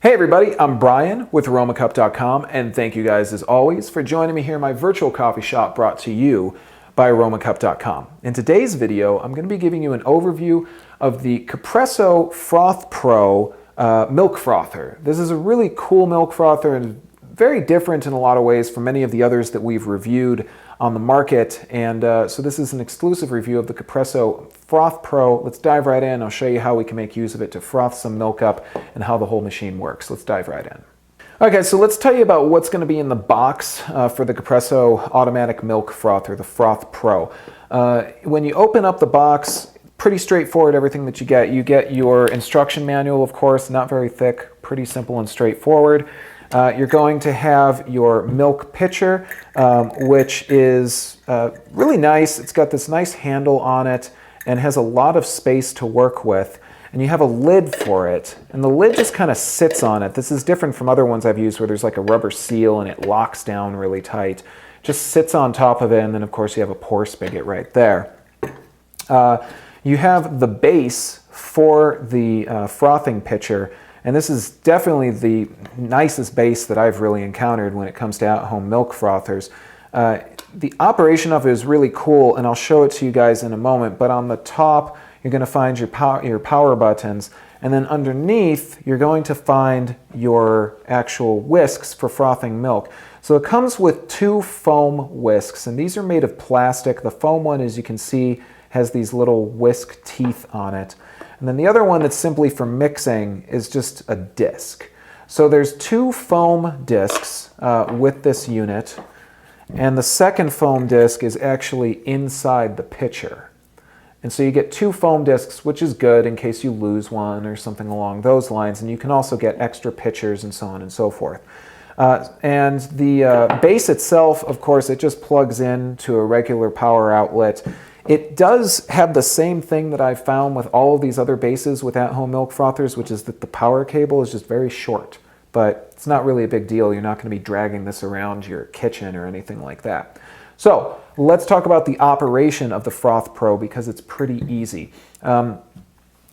Hey everybody, I'm Brian with aromacup.com, and thank you guys as always for joining me here in my virtual coffee shop brought to you by aromacup.com. In today's video, I'm going to be giving you an overview of the Capresso Froth Pro milk frother. This is a really cool milk frother and very different in a lot of ways from many of the others that we've reviewed on the market, and so this is an exclusive review of the Capresso Froth Pro. Let's dive right in. I'll show you how we can make use of it to froth some milk up and how the whole machine works. Let's dive right in. Okay, so let's tell you about what's going to be in the box for the Capresso Automatic Milk Frother, the Froth Pro. When you open up the box, pretty straightforward everything that you get. You get your instruction manual, of course, not very thick, pretty simple and straightforward. You're going to have your milk pitcher, which is really nice. It's got this nice handle on it and has a lot of space to work with. And you have a lid for it, and the lid just kind of sits on it. This is different from other ones I've used where there's like a rubber seal and it locks down really tight. Just sits on top of it, and then of course you have a pour spigot right there. You have the base for the frothing pitcher, and this is definitely the nicest base that I've really encountered when it comes to at-home milk frothers. The operation of it is really cool, and I'll show it to you guys in a moment, but on the top you're going to find your power buttons, and then underneath you're going to find your actual whisks for frothing milk. So it comes with two foam whisks, and these are made of plastic. The foam one, as you can see, has these little whisk teeth on it. And then the other one that's simply for mixing is just a disc. So there's two foam discs with this unit, and the second foam disc is actually inside the pitcher. And so you get two foam discs, which is good in case you lose one or something along those lines, and you can also get extra pitchers and so on and so forth. And the base itself, of course, it just plugs in to a regular power outlet. It does have the same thing that I've found with all of these other bases with at-home milk frothers, which is that the power cable is just very short. But it's not really a big deal. You're not going to be dragging this around your kitchen or anything like that. So let's talk about the operation of the Froth Pro because it's pretty easy. On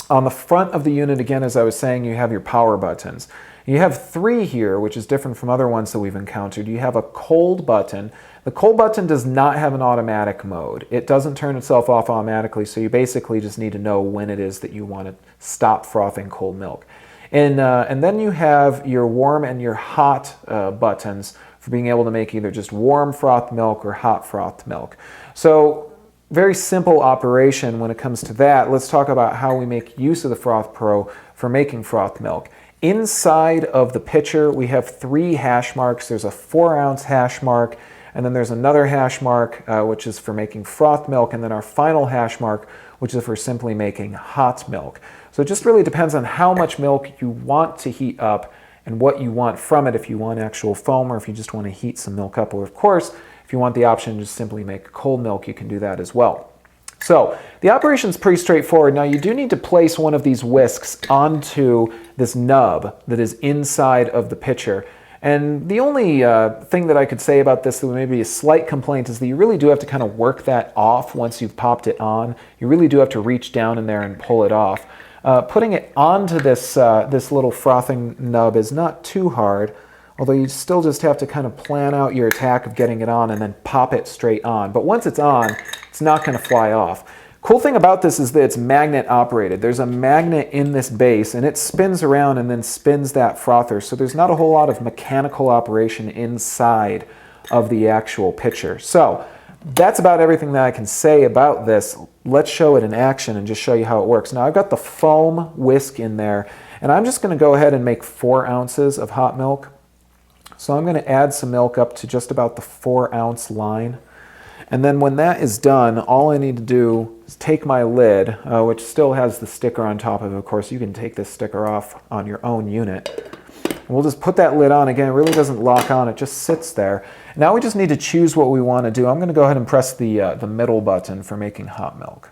the front of the unit, again, as I was saying, you have your power buttons. You have three here, which is different from other ones that we've encountered. You have a cold button. The cold button does not have an automatic mode. It doesn't turn itself off automatically, so you basically just need to know when it is that you want to stop frothing cold milk. And then you have your warm and your hot buttons for being able to make either just warm frothed milk or hot frothed milk. So very simple operation when it comes to that. Let's talk about how we make use of the Froth Pro for making frothed milk. Inside of the pitcher, we have three hash marks. There's a 4-ounce hash mark, and then there's another hash mark, which is for making frothed milk, and then our final hash mark, which is for simply making hot milk. So it just really depends on how much milk you want to heat up and what you want from it, if you want actual foam or if you just want to heat some milk up. Or of course, if you want the option to just simply make cold milk, you can do that as well. So the operation is pretty straightforward. Now you do need to place one of these whisks onto this nub that is inside of the pitcher. And the only thing that I could say about this that may be a slight complaint is that you really do have to kind of work that off once you've popped it on. You really do have to reach down in there and pull it off. Putting it onto this, this little frothing nub is not too hard, although you still just have to kind of plan out your attack of getting it on and then pop it straight on. But once it's on, it's not going to fly off. Cool thing about this is that it's magnet operated. There's a magnet in this base, and it spins around and then spins that frother. So there's not a whole lot of mechanical operation inside of the actual pitcher. So that's about everything that I can say about this. Let's show it in action and just show you how it works. Now I've got the foam whisk in there, and I'm just going to go ahead and make 4 ounces of hot milk. So I'm going to add some milk up to just about the 4-ounce line. And then when that is done, all I need to do is take my lid, which still has the sticker on top of it. Of course, you can take this sticker off on your own unit. And we'll just put that lid on. Again, it really doesn't lock on. It just sits there. Now we just need to choose what we want to do. I'm going to go ahead and press the middle button for making hot milk.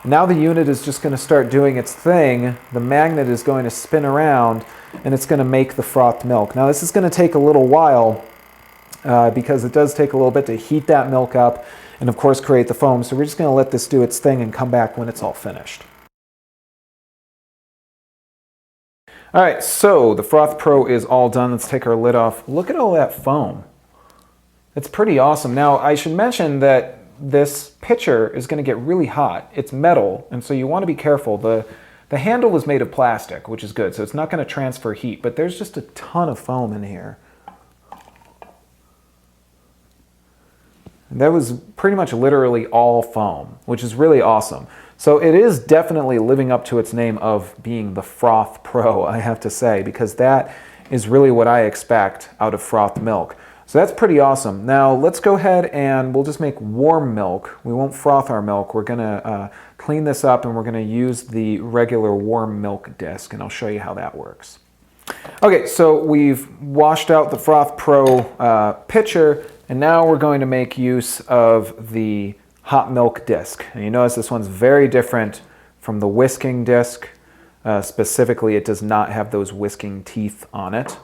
Now the unit is just going to start doing its thing. The magnet is going to spin around, and it's going to make the frothed milk. Now this is going to take a little while because it does take a little bit to heat that milk up and of course create the foam. So we're just going to let this do its thing and come back when it's all finished. All right, so the Froth Pro is all done. Let's take our lid off. Look at all that foam. It's pretty awesome. Now, I should mention that this pitcher is going to get really hot. It's metal, and so you want to be careful. The handle is made of plastic, which is good, so it's not going to transfer heat, but there's just a ton of foam in here. That was pretty much literally all foam, which is really awesome. So it is definitely living up to its name of being the Froth Pro, I have to say, because that is really what I expect out of frothed milk. So that's pretty awesome. Now let's go ahead and we'll just make warm milk. We won't froth our milk. We're gonna clean this up and we're gonna use the regular warm milk disc, and I'll show you how that works. Okay, so we've washed out the Froth Pro pitcher, and now we're going to make use of the hot milk disc. And you notice this one's very different from the whisking disc. Specifically, it does not have those whisking teeth on it.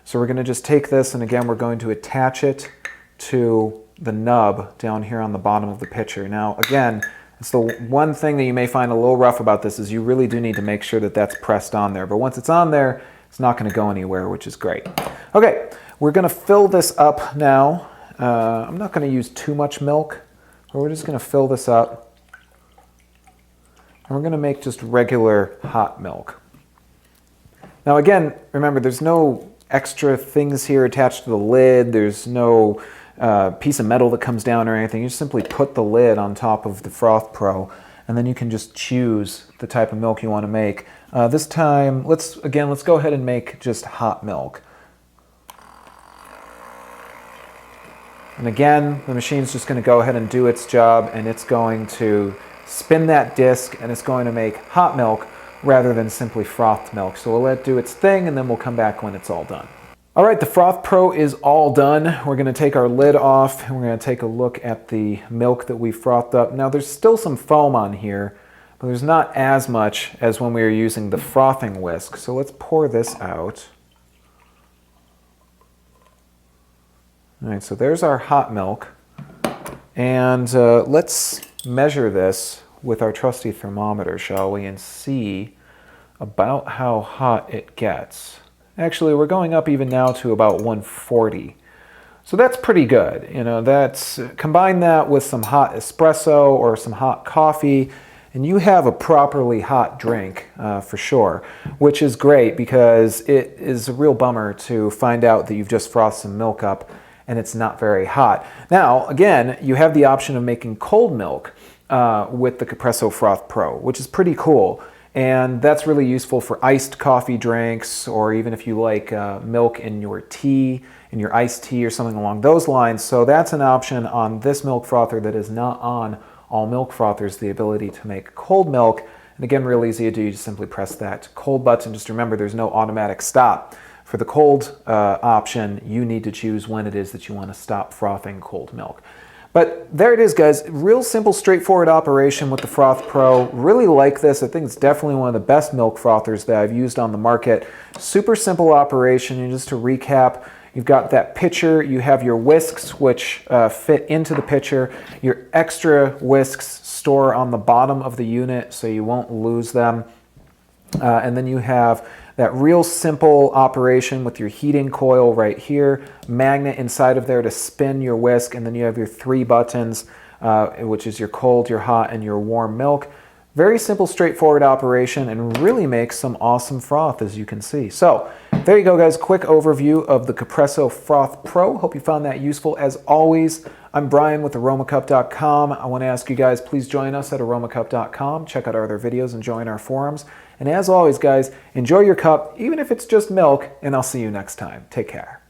So we're going to just take this, and again, we're going to attach it to the nub down here on the bottom of the pitcher. Now, again, it's the one thing that you may find a little rough about this is you really do need to make sure that that's pressed on there. But once it's on there, it's not going to go anywhere, which is great. Okay, we're going to fill this up now. I'm not going to use too much milk, but we're just going to fill this up. And we're going to make just regular hot milk. Now again, remember, there's no extra things here attached to the lid. There's no piece of metal that comes down or anything. You just simply put the lid on top of the Froth Pro, and then you can just choose the type of milk you want to make. This time, let's go ahead and make just hot milk. And again, the machine's just going to go ahead and do its job, and it's going to spin that disc, and it's going to make hot milk rather than simply frothed milk. So we'll let it do its thing, and then we'll come back when it's all done. All right, the Froth Pro is all done. We're going to take our lid off, and we're going to take a look at the milk that we frothed up. Now, there's still some foam on here, but there's not as much as when we were using the frothing whisk. So let's pour this out. All right, so there's our hot milk. And let's measure this with our trusty thermometer, shall we, and see about how hot it gets. Actually, we're going up even now to about 140. So that's pretty good. You know, combine that with some hot espresso or some hot coffee, and you have a properly hot drink for sure, which is great because it is a real bummer to find out that you've just frothed some milk up and it's not very hot. Now, again, you have the option of making cold milk with the Capresso Froth Pro, which is pretty cool. And that's really useful for iced coffee drinks, or even if you like milk in your tea, in your iced tea or something along those lines. So that's an option on this milk frother that is not on all milk frothers, the ability to make cold milk. And again, real easy to do, you just simply press that cold button. Just remember, there's no automatic stop. For the cold option, you need to choose when it is that you want to stop frothing cold milk. But there it is, guys. Real simple, straightforward operation with the Froth Pro. Really like this. I think it's definitely one of the best milk frothers that I've used on the market. Super simple operation. And just to recap, you've got that pitcher. You have your whisks, which fit into the pitcher. Your extra whisks store on the bottom of the unit, so you won't lose them. And then you have that real simple operation with your heating coil right here, magnet inside of there to spin your whisk, and then you have your 3 buttons, which is your cold, your hot, and your warm milk. Very simple, straightforward operation, and really makes some awesome froth, as you can see. So there you go, guys. Quick overview of the Capresso Froth Pro. Hope you found that useful. As always, I'm Brian with aromacup.com. I want to ask you guys, please join us at aromacup.com. Check out our other videos and join our forums. And as always, guys, enjoy your cup, even if it's just milk, and I'll see you next time. Take care.